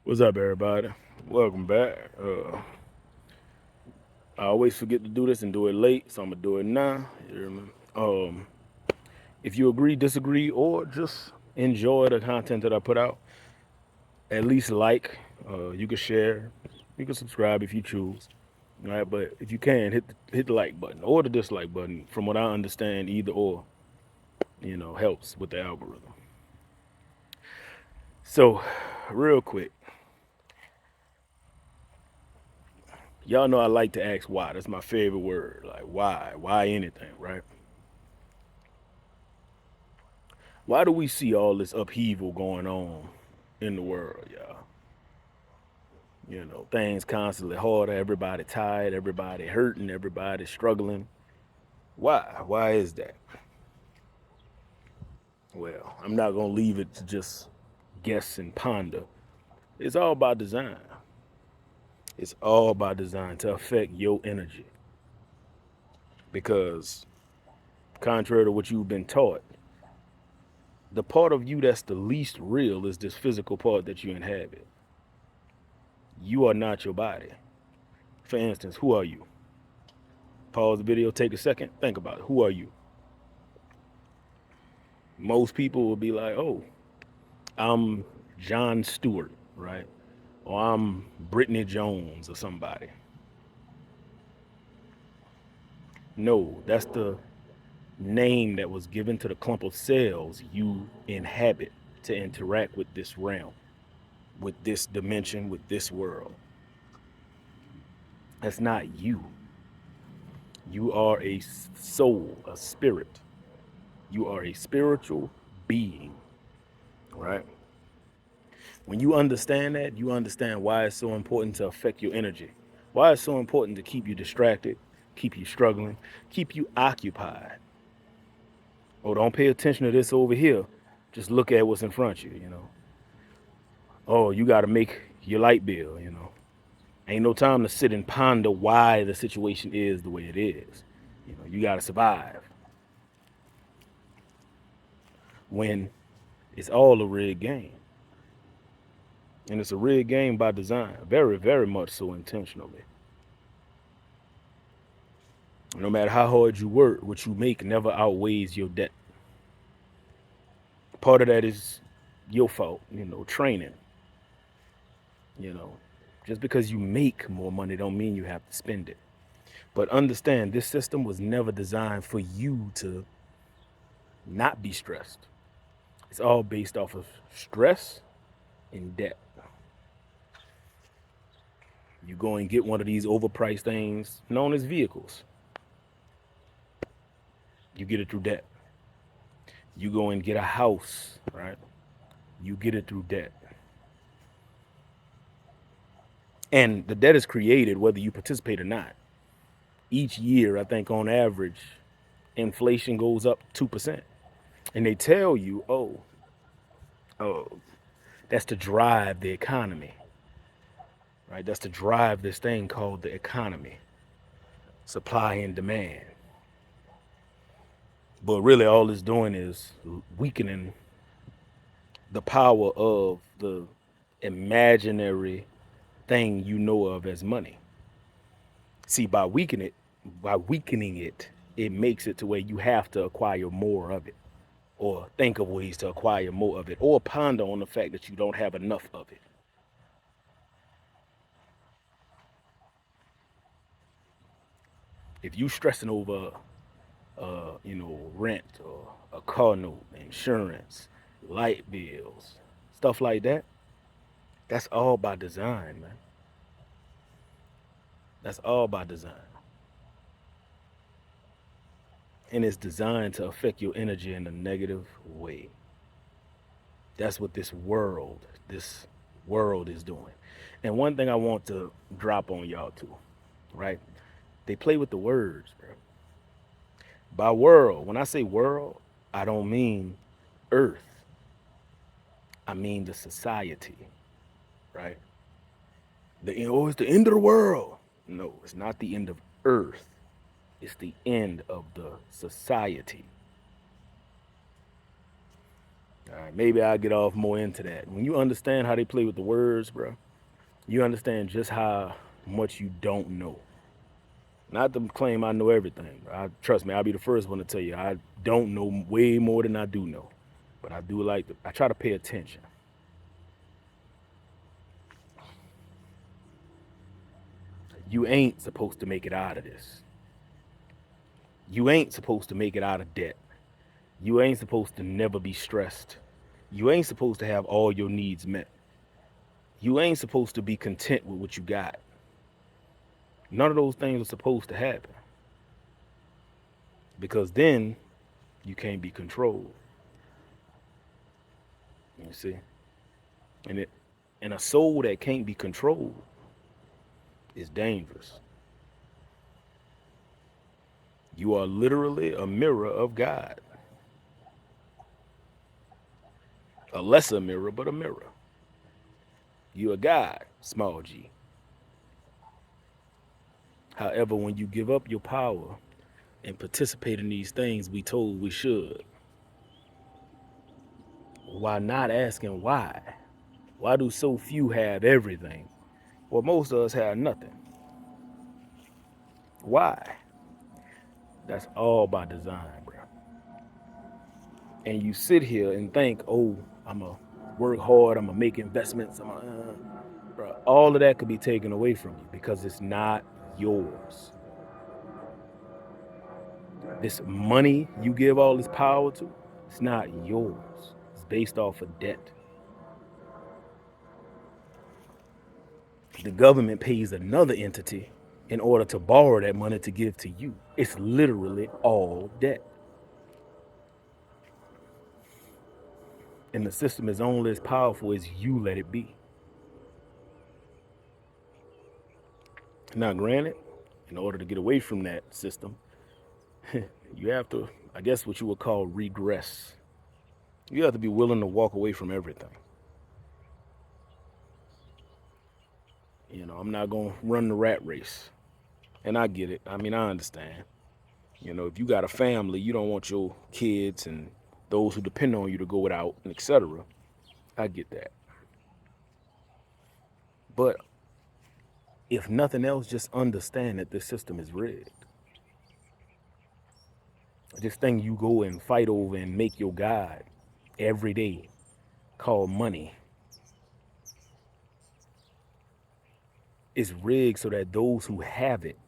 What's up, everybody? Welcome back. I always forget to do this and do it late, so I'm gonna do it now. You hear me? Um, if you agree, disagree, or just enjoy the content that I put out, at least like. You can share, you can subscribe if you choose. All right, but if you can, hit the like button or the dislike button. From what I understand, either or, helps with the algorithm. So, real quick, y'all know I like to ask why. That's my favorite word. Like why? Why anything, right? Why do we see all this upheaval going on in the world, y'all? Things constantly harder, everybody tired, everybody hurting, everybody struggling. Why? Why is that? Well, I'm not going to leave it to just guess and ponder. It's all about design. It's all about design to affect your energy. Because, contrary to what you've been taught, the part of you that's the least real is this physical part that you inhabit. You are not your body. For instance, who are you? Pause the video, take a second, think about it. Who are you? Most people will be like, oh, I'm John Stewart, right? Or I'm Brittany Jones or somebody. No, that's the name that was given to the clump of cells you inhabit to interact with this realm, with this dimension, with this world. That's not you. You are a soul, a spirit. You are a spiritual being, right? When you understand that, you understand why it's so important to affect your energy. Why it's so important to keep you distracted, keep you struggling, keep you occupied. Oh, don't pay attention to this over here. Just look at what's in front of you. Oh, you got to make your light bill. Ain't no time to sit and ponder why the situation is the way it is. You got to survive. When it's all a rigged game. And it's a rigged game by design, very, very much so intentionally. No matter how hard you work, what you make never outweighs your debt. Part of that is your fault, training. You know, just because you make more money don't mean you have to spend it. But understand this system was never designed for you to not be stressed. It's all based off of stress and debt. You go and get one of these overpriced things known as vehicles. You get it through debt. You go and get a house, right? You get it through debt. And the debt is created whether you participate or not. Each year, I think on average, inflation goes up 2%. And they tell you, oh, that's to drive the economy, right? That's to drive this thing called the economy, supply and demand. But really, all it's doing is weakening the power of the imaginary thing you know of as money. See, by weakening it, it makes it to where you have to acquire more of it, or think of ways to acquire more of it, or ponder on the fact that you don't have enough of it. If you stressing over, rent or a car note, insurance, light bills, stuff like that, that's all by design, man. That's all by design. And it's designed to affect your energy in a negative way. That's what this world is doing. And one thing I want to drop on y'all too, right? They play with the words, bro. By world, when I say world, I don't mean earth. I mean the society, right? It's the end of the world. No, it's not the end of earth. It's the end of the society. All right, maybe I'll get off more into that. When you understand how they play with the words, bro, you understand just how much you don't know. Not to claim I know everything. Trust me, I'll be the first one to tell you I don't know way more than I do know. But I do like to, I try to pay attention. You ain't supposed to make it out of this. You ain't supposed to make it out of debt. You ain't supposed to never be stressed. You ain't supposed to have all your needs met. You ain't supposed to be content with what you got. None of those things are supposed to happen because then you can't be controlled. You see? And it and a soul that can't be controlled is dangerous. You are literally a mirror of God. A lesser mirror, but a mirror. You're a God, small g. However, when you give up your power and participate in these things we told we should, while not asking why. Why do so few have everything? Well, most of us have nothing. Why? That's all by design, bro. And you sit here and think, oh, I'm going to work hard, I'm going to make investments, bro, all of that could be taken away from you because it's not yours. This money you give all this power to, it's not yours. It's based off of debt. The government pays another entity in order to borrow that money to give to you. It's literally all debt. And the system is only as powerful as you let it be. Now, granted, in order to get away from that system, you have to, I guess, what you would call regress. You have to be willing to walk away from everything. You know, I'm not going to run the rat race. And I get it. I mean, I understand. You know, if you got a family, you don't want your kids and those who depend on you to go without, and etc. I get that. But if nothing else, just understand that this system is rigged. This thing you go and fight over and make your God every day called money is rigged so that those who have it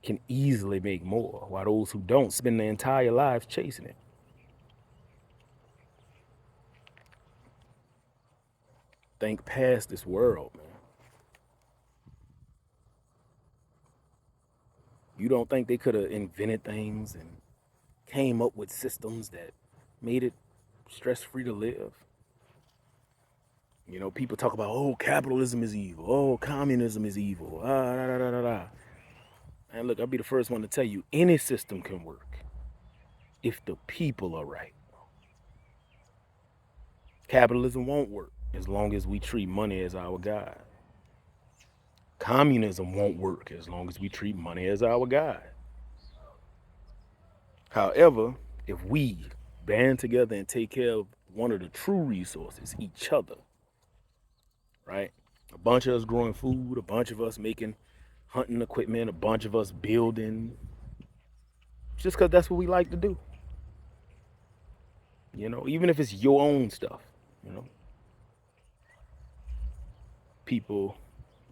can easily make more, while those who don't spend their entire lives chasing it. Think past this world, man. You don't think they could have invented things and came up with systems that made it stress-free to live? You know, people talk about, oh, capitalism is evil. Oh, communism is evil. Da, da, da, da, da. And look, I'll be the first one to tell you, any system can work if the people are right. Capitalism won't work as long as we treat money as our God. Communism won't work as long as we treat money as our God. However, if we band together and take care of one of the true resources, each other, right? A bunch of us growing food, a bunch of us making hunting equipment, a bunch of us building, just because that's what we like to do. You know, even if it's your own stuff, you know, people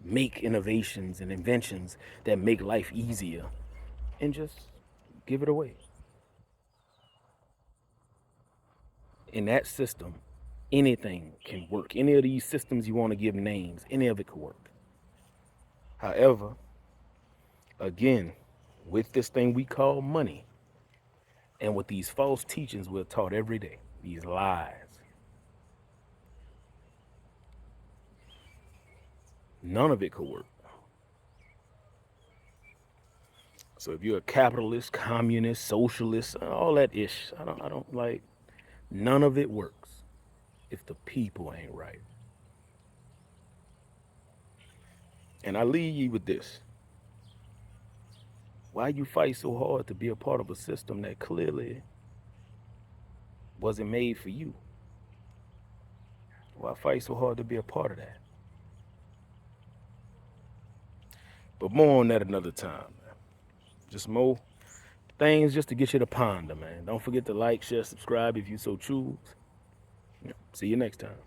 make innovations and inventions that make life easier and just give it away. In that system, anything can work. Any of these systems you want to give names, any of it could work. However, again, with this thing we call money and with these false teachings we're taught every day, these lies, none of it could work. So if you're a capitalist, communist, socialist, all that ish, I don't like, none of it works if the people ain't right. And I leave you with this. Why you fight so hard to be a part of a system that clearly wasn't made for you. Why fight so hard to be a part of that? But more on that another time, man. Just more things just to get you to ponder, man. Don't forget to like, share, subscribe if you so choose. See you next time.